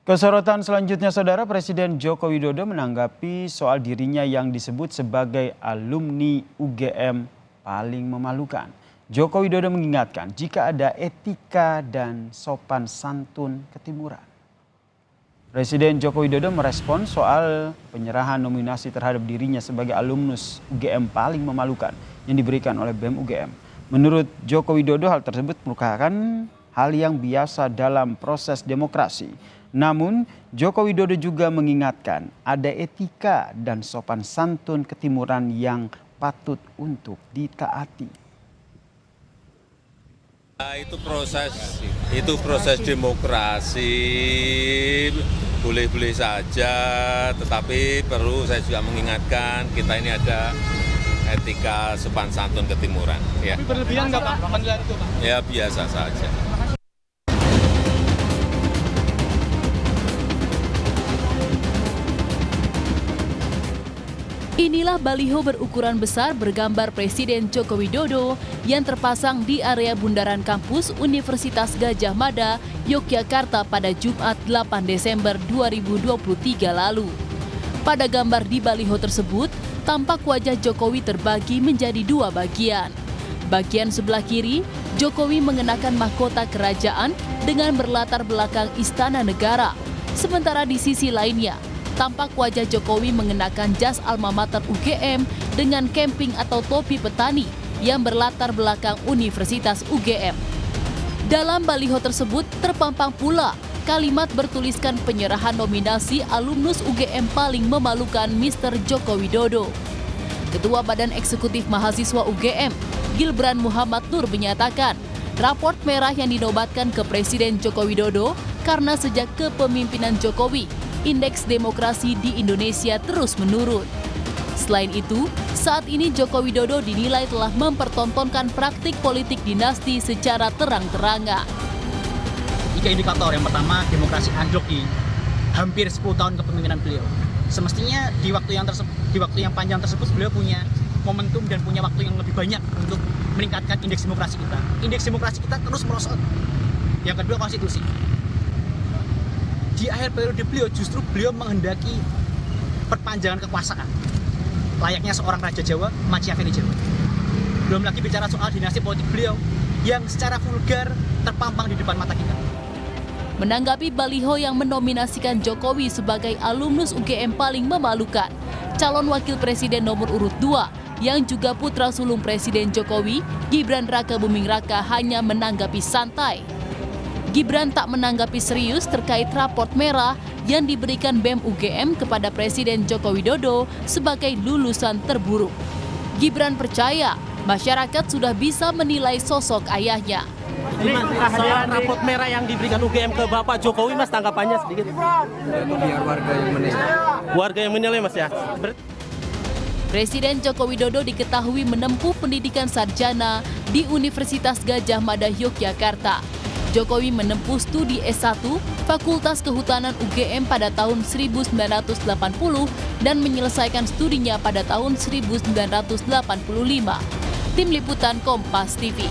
Kesorotan selanjutnya, Saudara, Presiden Joko Widodo menanggapi soal dirinya yang disebut sebagai alumni UGM paling memalukan. Joko Widodo mengingatkan jika ada etika dan sopan santun ketimuran. Presiden Joko Widodo merespon soal penyerahan nominasi terhadap dirinya sebagai alumnus UGM paling memalukan yang diberikan oleh BEM UGM. Menurut Joko Widodo, hal tersebut merupakan hal yang biasa dalam proses demokrasi. Namun, Joko Widodo juga mengingatkan ada etika dan sopan santun ketimuran yang patut untuk ditaati. Itu proses demokrasi, boleh-boleh saja, tetapi perlu saya juga mengingatkan kita ini ada etika sopan santun ketimuran. Ya. Tapi berlebihan nggak Pak? Itu, Pak? Ya biasa saja. Inilah baliho berukuran besar bergambar Presiden Joko Widodo yang terpasang di area bundaran kampus Universitas Gadjah Mada, Yogyakarta pada Jumat 8 Desember 2023 lalu. Pada gambar di baliho tersebut, tampak wajah Jokowi terbagi menjadi dua bagian. Bagian sebelah kiri, Jokowi mengenakan mahkota kerajaan dengan berlatar belakang Istana Negara. Sementara di sisi lainnya, tampak wajah Jokowi mengenakan jas alma mater UGM dengan kemping atau topi petani yang berlatar belakang Universitas UGM. Dalam baliho tersebut terpampang pula kalimat bertuliskan penyerahan nominasi alumnus UGM paling memalukan Mr. Joko Widodo. Ketua Badan Eksekutif Mahasiswa UGM, Gibran Muhammad Nur, menyatakan raport merah yang dinobatkan ke Presiden Joko Widodo karena sejak kepemimpinan Jokowi, indeks demokrasi di Indonesia terus menurun. Selain itu, saat ini Joko Widodo dinilai telah mempertontonkan praktik politik dinasti secara terang-terangan. 3 indikator. Yang pertama, demokrasi anjlok di hampir 10 tahun kepemimpinan beliau. Semestinya di waktu yang panjang tersebut beliau punya momentum dan punya waktu yang lebih banyak untuk meningkatkan indeks demokrasi kita. Indeks demokrasi kita terus merosot. Yang kedua, konstitusi. Di akhir periode beliau justru beliau menghendaki perpanjangan kekuasaan layaknya seorang raja Jawa, Machiavelli Jawa. Belum lagi bicara soal dinasti politik beliau yang secara vulgar terpampang di depan mata kita. Menanggapi baliho yang menominasikan Jokowi sebagai alumnus UGM paling memalukan, calon wakil presiden nomor urut 2 yang juga putra sulung Presiden Jokowi, Gibran Raka Buming Raka, hanya menanggapi santai. Gibran tak menanggapi serius terkait raport merah yang diberikan BEM UGM kepada Presiden Joko Widodo sebagai lulusan terburuk. Gibran percaya masyarakat sudah bisa menilai sosok ayahnya. Ini soal raport merah yang diberikan UGM ke Bapak Jokowi, Mas, tanggapannya sedikit. Biar warga yang menilai. Warga yang menilai, Mas, ya. Presiden Joko Widodo diketahui menempuh pendidikan sarjana di Universitas Gadjah Mada, Yogyakarta. Jokowi menempuh studi S1 Fakultas Kehutanan UGM pada tahun 1980 dan menyelesaikan studinya pada tahun 1985. Tim Liputan Kompas TV.